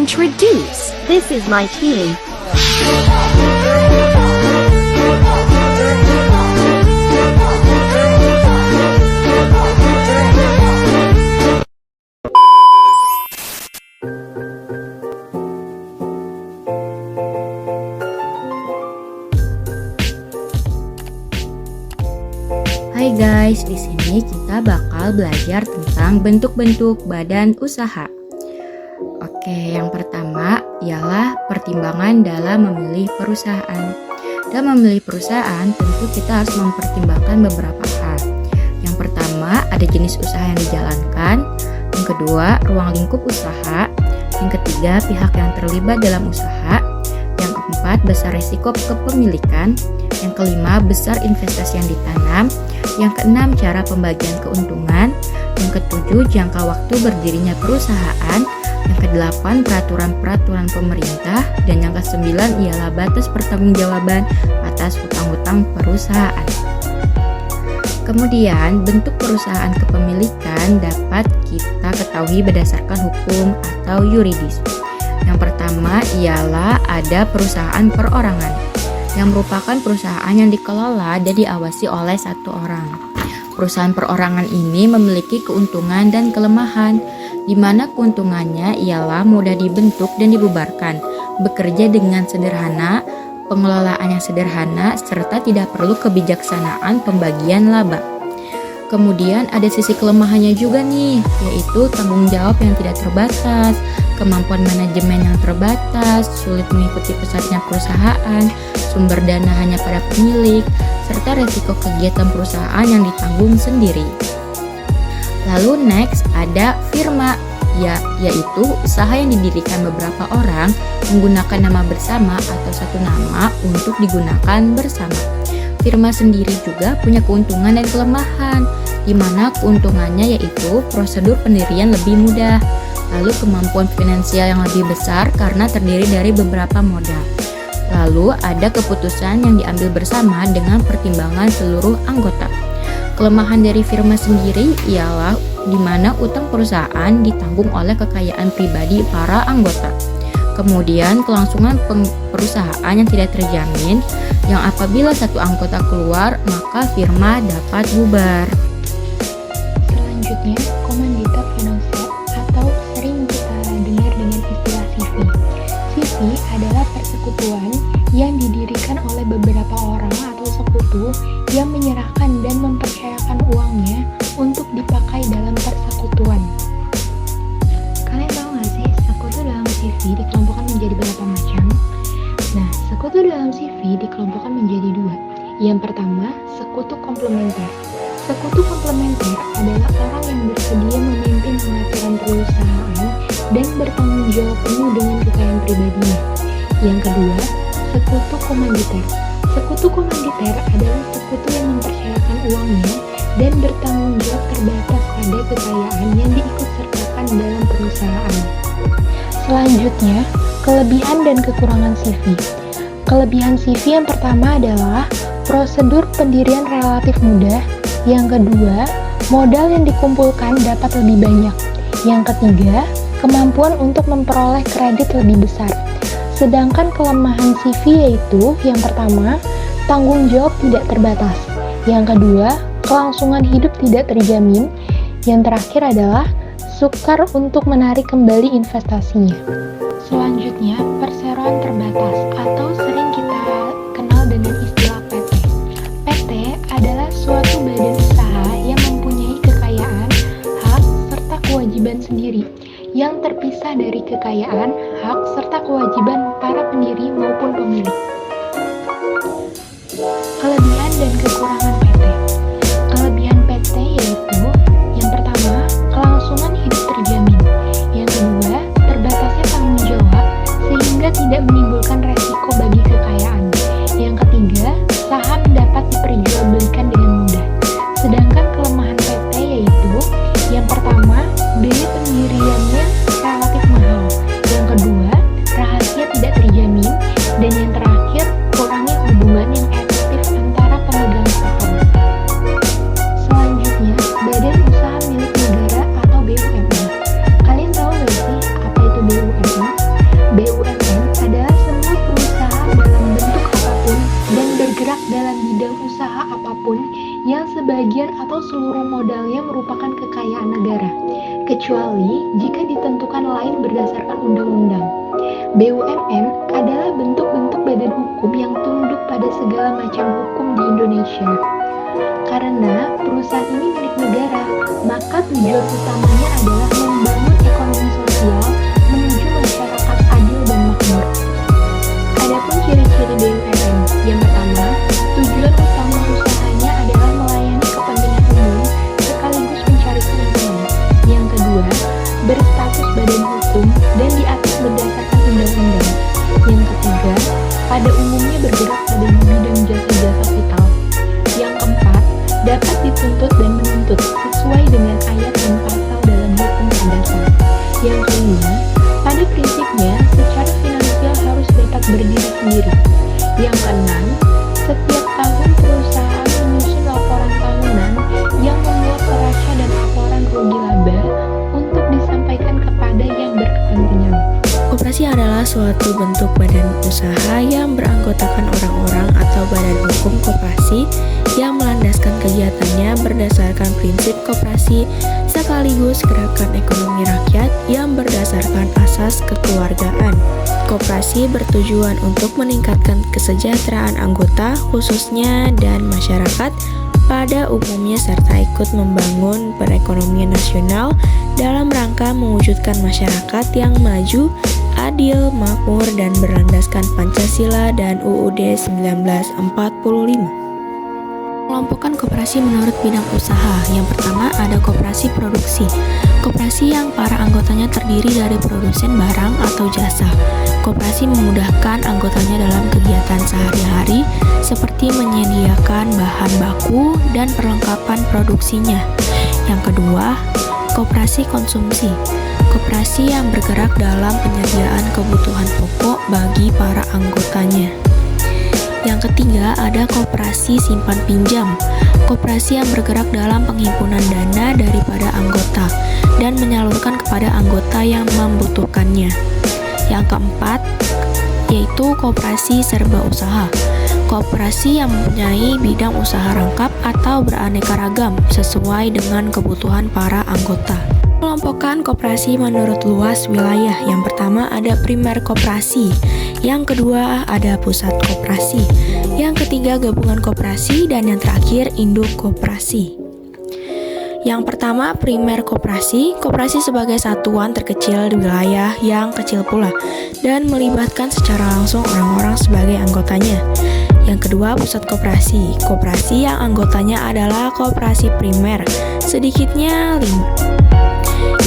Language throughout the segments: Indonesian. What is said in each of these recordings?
introduce. This is my team. Hai guys, di sini kita bakal belajar tentang bentuk-bentuk badan usaha. Oke, yang pertama ialah pertimbangan dalam memilih perusahaan. Dalam memilih perusahaan, tentu kita harus mempertimbangkan beberapa hal. Yang pertama, ada jenis usaha yang dijalankan. Yang kedua, ruang lingkup usaha. Yang ketiga, pihak yang terlibat dalam usaha. Yang keempat, besar resiko kepemilikan. Yang kelima, besar investasi yang ditanam. Yang keenam, cara pembagian keuntungan. Yang ketujuh, jangka waktu berdirinya perusahaan. Yang kedelapan, peraturan-peraturan pemerintah. Dan yang kesembilan ialah batas pertanggungjawaban atas hutang-hutang perusahaan. Kemudian, bentuk perusahaan kepemilikan dapat kita ketahui berdasarkan hukum atau yuridis. Yang pertama ialah ada perusahaan perorangan, yang merupakan perusahaan yang dikelola dan diawasi oleh satu orang. Perusahaan perorangan ini memiliki keuntungan dan kelemahan, di mana keuntungannya ialah mudah dibentuk dan dibubarkan, bekerja dengan sederhana, pengelolaan yang sederhana, serta tidak perlu kebijaksanaan pembagian laba. Kemudian ada sisi kelemahannya juga nih, yaitu tanggung jawab yang tidak terbatas, kemampuan manajemen yang terbatas, sulit mengikuti pesatnya perusahaan, sumber dana hanya pada pemilik, serta resiko kegiatan perusahaan yang ditanggung sendiri. Lalu next ada firma, yaitu usaha yang didirikan beberapa orang menggunakan nama bersama atau satu nama untuk digunakan bersama. Firma sendiri juga punya keuntungan dan kelemahan, di mana keuntungannya yaitu prosedur pendirian lebih mudah, lalu kemampuan finansial yang lebih besar karena terdiri dari beberapa modal. Lalu ada keputusan yang diambil bersama dengan pertimbangan seluruh anggota. Kelemahan dari firma sendiri ialah di mana utang perusahaan ditanggung oleh kekayaan pribadi para anggota. Kemudian kelangsungan perusahaan yang tidak terjamin, yang apabila satu anggota keluar maka firma dapat bubar. Selanjutnya, komanditer financier atau sering kita dengar dengan istilah CV. CV adalah persekutuan yang didirikan oleh beberapa orang atau sekutu yang menyerahkan dan mempercayakan uangnya untuk dipakai dalam persekutuan. Kalian tahu nggak sih, sekutu dalam CV dikelompokkan menjadi berapa macam? Nah, sekutu dalam CV dikelompokkan menjadi dua. Yang pertama, sekutu komplementer. Sekutu komplementer adalah orang yang bersedia memimpin pengaturan perusahaan dan bertanggung jawab penuh dengan kekayaan pribadinya. Yang kedua, sekutu komanditer. Sekutu komanditer adalah sekutu yang mempercayakan uangnya dan bertanggung jawab terbatas pada kekayaan yang diikutsertakan dalam perusahaan. Selanjutnya, kelebihan dan kekurangan CV. Kelebihan CV yang pertama adalah prosedur pendirian relatif mudah. Yang kedua, modal yang dikumpulkan dapat lebih banyak. Yang ketiga, kemampuan untuk memperoleh kredit lebih besar. Sedangkan kelemahan CV yaitu yang pertama, tanggung jawab tidak terbatas. Yang kedua, kelangsungan hidup tidak terjamin. Yang terakhir adalah sukar untuk menarik kembali investasinya. Selanjutnya, perseroan terbatas atau sering kita kenal dengan istilah PT. PT adalah suatu badan usaha yang mempunyai kekayaan, hak, serta kewajiban sendiri yang terpisah dari kekayaan, hak, serta kewajiban para pendiri maupun pemilik. Kelebihan dan kekurangan PT. Kelebihan PT yaitu yang pertama, kelangsungan hidup terjamin. Yang kedua, terbatasnya tanggung jawab sehingga tidak menimbulkan resiko bagi kekayaan. Yang ketiga, saham dapat diperjualbelikan dengan mudah. Sedangkan kelemahan PT yaitu yang pertama, biaya pendiriannya relatif mahal. Yang kedua, rahasia tidak terjamin. Dan yang terakhir, kurangnya hubungan yang efektif antara pemegang saham. sebagian atau seluruh modalnya merupakan kekayaan negara, kecuali jika ditentukan lain berdasarkan undang-undang. BUMN adalah bentuk-bentuk badan hukum yang tunduk pada segala macam hukum di Indonesia. Karena perusahaan ini milik negara, maka tujuan utamanya adalah membangun ekonomi sosial menuju masyarakat adil dan makmur. Adapun ciri-ciri BUMN, yang pertama, tujuan utama usahanya adalah melayani kepentingan umum sekaligus mencari keuntungan. Yang kedua, berstatus badan hukum dan diatur berdasarkan undang-undang. Yang ketiga, pada umumnya bergerak pada bidang jasa-jasa vital. Yang keempat, dapat dituntut dan menuntut sesuai dengan ayat dan pasal dalam hukum perdata. Yang kelima, pada prinsipnya secara finansial harus dapat berdiri sendiri. Yang keenam, setiap tahun perusahaan menyusun laporan tahunan yang memuat neraca dan laporan rugi laba untuk disampaikan kepada yang berkepentingan. Koperasi adalah suatu bentuk badan usaha yang beranggotakan orang-orang atau badan hukum koperasi yang melandaskan kegiatannya berdasarkan prinsip koperasi sekaligus gerakan ekonomi rakyat yang berdasarkan asas kekeluargaan. Koperasi bertujuan untuk meningkatkan kesejahteraan anggota khususnya dan masyarakat pada umumnya serta ikut membangun perekonomian nasional dalam rangka mewujudkan masyarakat yang maju, adil, makmur, dan berlandaskan Pancasila dan UUD 1945. Kelompokkan koperasi menurut bidang usaha. Yang pertama ada koperasi produksi. Koperasi yang para anggotanya terdiri dari produsen barang atau jasa. Koperasi memudahkan anggotanya dalam kegiatan sehari-hari seperti menyediakan bahan baku dan perlengkapan produksinya. Yang kedua, koperasi konsumsi. Koperasi yang bergerak dalam penyediaan kebutuhan pokok bagi para anggotanya. Yang ketiga ada koperasi simpan pinjam. Koperasi yang bergerak dalam penghimpunan dana daripada anggota dan menyalurkan kepada anggota yang membutuhkannya. Yang keempat yaitu koperasi serba usaha. Koperasi yang mempunyai bidang usaha rangkap atau beraneka ragam sesuai dengan kebutuhan para anggota. Kelompokkan koperasi menurut luas wilayah. Yang pertama ada primer koperasi, yang kedua ada pusat koperasi, yang ketiga gabungan koperasi, dan yang terakhir induk koperasi. Yang pertama primer koperasi. Koperasi sebagai satuan terkecil di wilayah yang kecil pula dan melibatkan secara langsung orang-orang sebagai anggotanya. Yang kedua pusat koperasi. Koperasi yang anggotanya adalah koperasi primer, sedikitnya 5.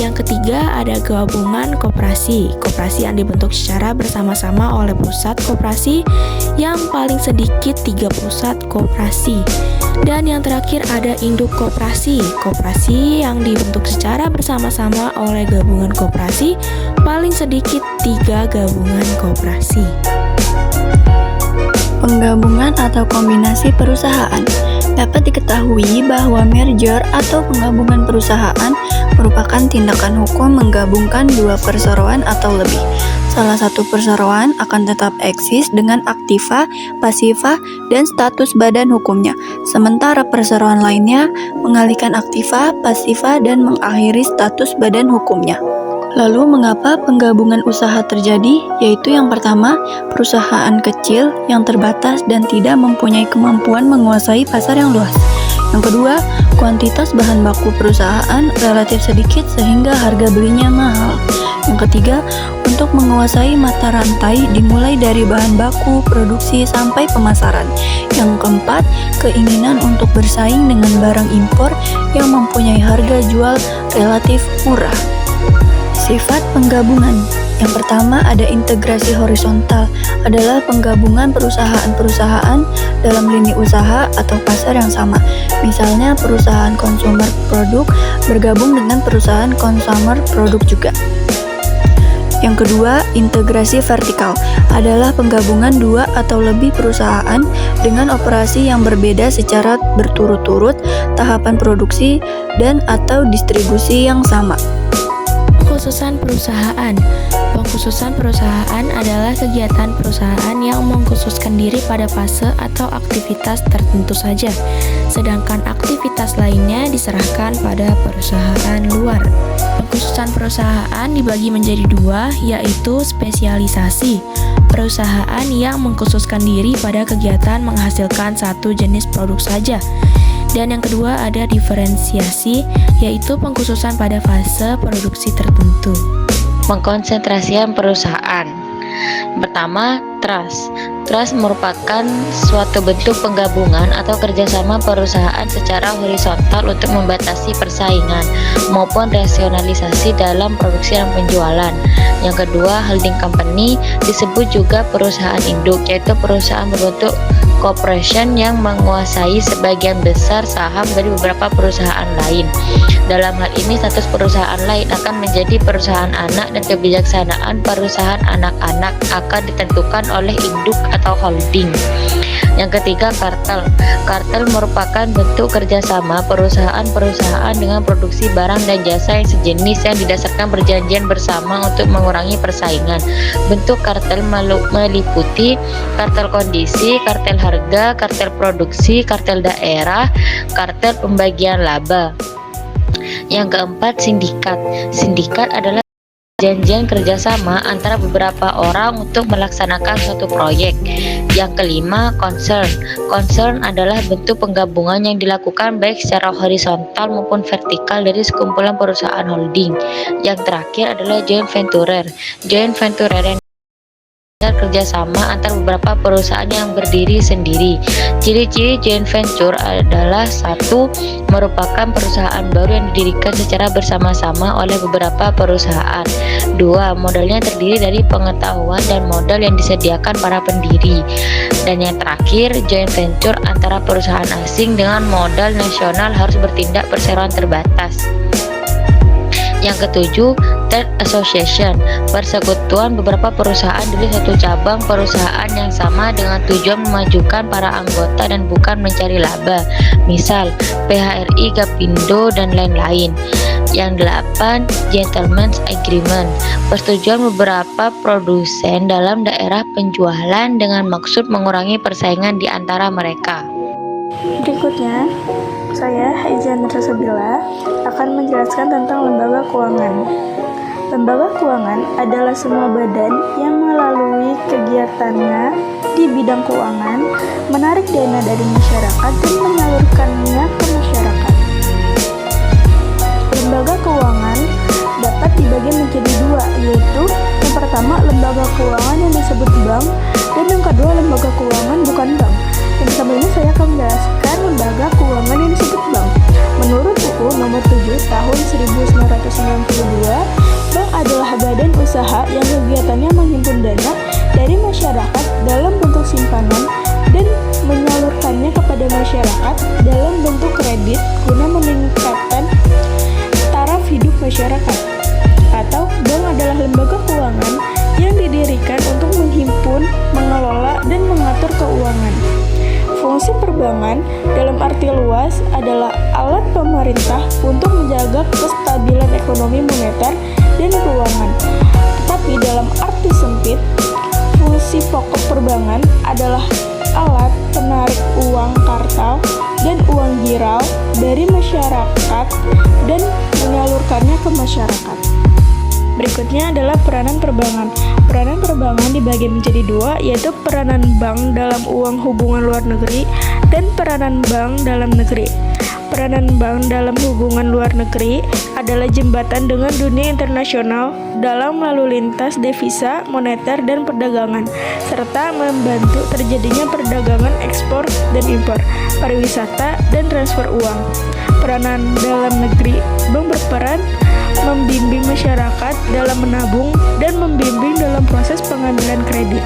Yang ketiga ada gabungan koperasi. Koperasi yang dibentuk secara bersama-sama oleh pusat koperasi, yang paling sedikit 3 pusat koperasi. Dan yang terakhir ada induk koperasi. Koperasi yang dibentuk secara bersama-sama oleh gabungan koperasi, paling sedikit 3 gabungan koperasi. Penggabungan atau kombinasi perusahaan. Dapat diketahui bahwa merger atau penggabungan perusahaan merupakan tindakan hukum menggabungkan dua perseroan atau lebih. Salah satu perseroan akan tetap eksis dengan aktiva, pasiva, dan status badan hukumnya. Sementara perseroan lainnya mengalihkan aktiva, pasiva, dan mengakhiri status badan hukumnya. Lalu mengapa penggabungan usaha terjadi? Yaitu yang pertama, perusahaan kecil yang terbatas dan tidak mempunyai kemampuan menguasai pasar yang luas. Yang kedua, kuantitas bahan baku perusahaan relatif sedikit sehingga harga belinya mahal. Yang ketiga, untuk menguasai mata rantai dimulai dari bahan baku, produksi, sampai pemasaran. Yang keempat, keinginan untuk bersaing dengan barang impor yang mempunyai harga jual relatif murah. Sifat penggabungan. Yang pertama ada integrasi horizontal, adalah penggabungan perusahaan-perusahaan dalam lini usaha atau pasar yang sama. Misalnya perusahaan konsumer produk bergabung dengan perusahaan konsumer produk juga. Yang kedua, integrasi vertikal, adalah penggabungan dua atau lebih perusahaan dengan operasi yang berbeda secara berturut-turut, tahapan produksi dan atau distribusi yang sama. Pengkhususan perusahaan. Pengkhususan perusahaan adalah kegiatan perusahaan yang mengkhususkan diri pada fase atau aktivitas tertentu saja, sedangkan aktivitas lainnya diserahkan pada perusahaan luar. Pengkhususan perusahaan dibagi menjadi dua, yaitu spesialisasi. Perusahaan yang mengkhususkan diri pada kegiatan menghasilkan satu jenis produk saja. Dan yang kedua ada diferensiasi, yaitu pengkhususan pada fase produksi tertentu. Pengkonsentrasian perusahaan. Pertama, trust. Trust merupakan suatu bentuk penggabungan atau kerjasama perusahaan secara horizontal untuk membatasi persaingan maupun rasionalisasi dalam produksi dan penjualan. Yang kedua, holding company disebut juga perusahaan induk, yaitu perusahaan berbentuk corporation yang menguasai sebagian besar saham dari beberapa perusahaan lain. Dalam hal ini, status perusahaan lain akan menjadi perusahaan anak dan kebijaksanaan perusahaan anak-anak akan ditentukan oleh induk atau holding. Yang ketiga, kartel. Kartel merupakan bentuk kerjasama perusahaan-perusahaan dengan produksi barang dan jasa yang sejenis yang didasarkan perjanjian bersama untuk mengurangi persaingan. Bentuk kartel meliputi kartel kondisi, kartel harga, kartel produksi, kartel daerah, kartel pembagian laba. Yang keempat, sindikat. Sindikat adalah perjanjian kerjasama antara beberapa orang untuk melaksanakan suatu proyek. Yang kelima, concern. Concern adalah bentuk penggabungan yang dilakukan baik secara horizontal maupun vertikal dari sekumpulan perusahaan holding. Yang terakhir adalah joint venture. Joint venture yang kerjasama antar beberapa perusahaan yang berdiri sendiri. Ciri-ciri joint venture adalah: satu, merupakan perusahaan baru yang didirikan secara bersama-sama oleh beberapa perusahaan. Dua, modalnya terdiri dari pengetahuan dan modal yang disediakan para pendiri. Dan yang terakhir, joint venture antara perusahaan asing dengan modal nasional harus bertindak perseroan terbatas. Yang ketujuh, trade association, persekutuan beberapa perusahaan dari satu cabang perusahaan yang sama dengan tujuan memajukan para anggota dan bukan mencari laba. Misal, PHRI, Gapindo, dan lain-lain. Yang delapan, gentleman's agreement, persetujuan beberapa produsen dalam daerah penjualan dengan maksud mengurangi persaingan di antara mereka. Berikutnya, saya Haizan Rasabila akan menjelaskan tentang lembaga keuangan. Lembaga keuangan adalah semua badan yang melalui kegiatannya di bidang keuangan menarik dana dari masyarakat dan menyalurkannya ke masyarakat. Lembaga keuangan dapat dibagi menjadi dua, yaitu yang pertama lembaga keuangan yang disebut bank dan yang kedua lembaga keuangan bukan bank. Yang pertama ini saya akan menjelaskan lembaga keuangan yang disebut bank. Menurut UU nomor 7 tahun 1992, bank adalah badan usaha yang kegiatannya menghimpun dana dari masyarakat dalam bentuk simpanan dan menyalurkannya kepada masyarakat dalam bentuk kredit guna meningkatkan taraf hidup masyarakat. Atau bank adalah lembaga keuangan yang didirikan untuk menghimpun, mengelola, dan mengatur keuangan. Fungsi perbankan dalam arti luas adalah alat pemerintah untuk menjaga kestabilan ekonomi moneter dan keuangan. Tetapi dalam arti sempit, fungsi pokok perbankan adalah alat penarik uang kartal dan uang girau dari masyarakat dan menyalurkannya ke masyarakat. Berikutnya adalah peranan perbankan. Peranan perbankan dibagi menjadi dua, yaitu peranan bank dalam uang hubungan luar negeri dan peranan bank dalam negeri. Peranan bank dalam hubungan luar negeri adalah jembatan dengan dunia internasional dalam lalu lintas devisa, moneter, dan perdagangan, serta membantu terjadinya perdagangan ekspor dan impor, pariwisata, dan transfer uang. Peranan dalam negeri, bank berperan membimbing masyarakat dalam menabung dan membimbing dalam proses pengambilan kredit.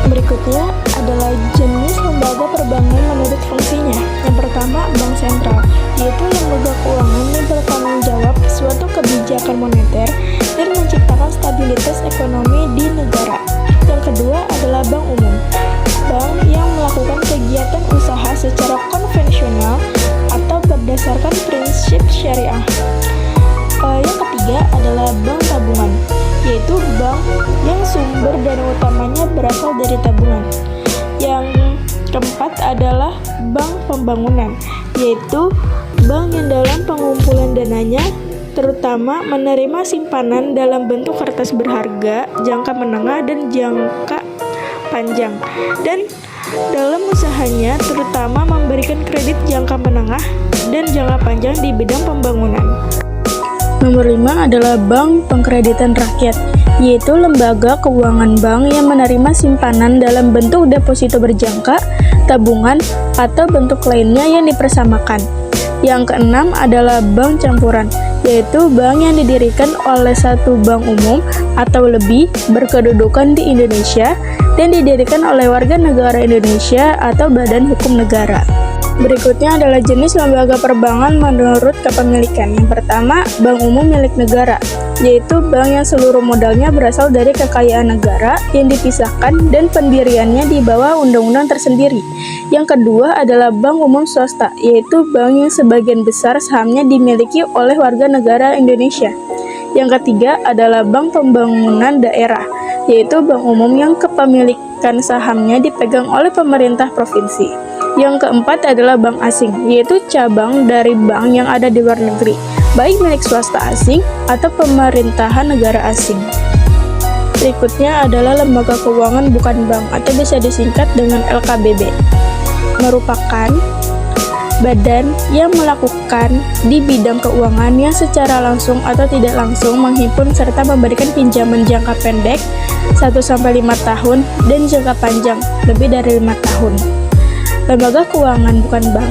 Berikutnya adalah jenis lembaga perbankan menurut fungsinya. Yang pertama, bank sentral, yaitu lembaga keuangan yang bertanggung jawab suatu kebijakan moneter dan menciptakan stabilitas ekonomi di negara. Yang kedua adalah bank umum, bank yang melakukan kegiatan usaha secara konvensional atau berdasarkan prinsip syariah. Yang ketiga ketiga adalah bank tabungan, yaitu bank yang sumber dana utamanya berasal dari tabungan. Yang keempat adalah bank pembangunan, yaitu bank yang dalam pengumpulan dananya terutama menerima simpanan dalam bentuk kertas berharga, jangka menengah dan jangka panjang, dan dalam usahanya terutama memberikan kredit jangka menengah dan jangka panjang di bidang pembangunan. Nomor 5 adalah bank pengkreditan rakyat, yaitu lembaga keuangan bank yang menerima simpanan dalam bentuk deposito berjangka, tabungan, atau bentuk lainnya yang dipersamakan. Yang keenam adalah bank campuran, yaitu bank yang didirikan oleh satu bank umum atau lebih berkedudukan di Indonesia dan didirikan oleh warga negara Indonesia atau badan hukum negara. Berikutnya adalah jenis lembaga perbankan menurut kepemilikan. Yang pertama, bank umum milik negara, yaitu bank yang seluruh modalnya berasal dari kekayaan negara yang dipisahkan dan pendiriannya di bawah undang-undang tersendiri. Yang kedua adalah bank umum swasta, yaitu bank yang sebagian besar sahamnya dimiliki oleh warga negara Indonesia. Yang ketiga adalah bank pembangunan daerah, yaitu bank umum yang kepemilikan sahamnya dipegang oleh pemerintah provinsi. Yang keempat adalah bank asing, yaitu cabang dari bank yang ada di luar negeri, baik milik swasta asing atau pemerintahan negara asing. Berikutnya adalah lembaga keuangan bukan bank atau bisa disingkat dengan LKBB. Merupakan badan yang melakukan di bidang keuangan yang secara langsung atau tidak langsung menghimpun serta memberikan pinjaman jangka pendek 1-5 tahun dan jangka panjang lebih dari 5 tahun. Lembaga keuangan bukan bank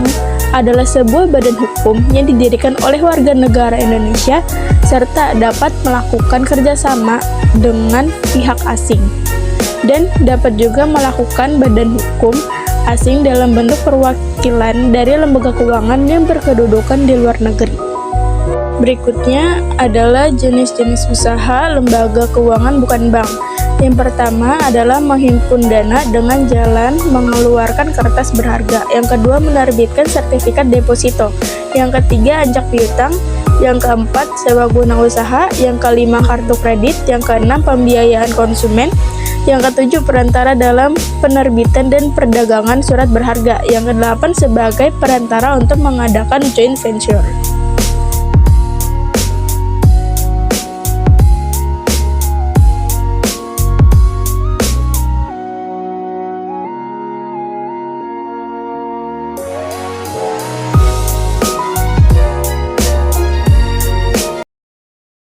adalah sebuah badan hukum yang didirikan oleh warga negara Indonesia serta dapat melakukan kerjasama dengan pihak asing dan dapat juga melakukan badan hukum asing dalam bentuk perwakilan dari lembaga keuangan yang berkedudukan di luar negeri. Berikutnya adalah jenis-jenis usaha lembaga keuangan bukan bank. Yang pertama adalah menghimpun dana dengan jalan mengeluarkan kertas berharga. Yang kedua, menerbitkan sertifikat deposito. Yang ketiga, ajak piutang. Yang keempat, sewa guna usaha. Yang kelima, kartu kredit. Yang keenam, pembiayaan konsumen. Yang ketujuh, perantara dalam penerbitan dan perdagangan surat berharga. Yang kedelapan, sebagai perantara untuk mengadakan joint venture.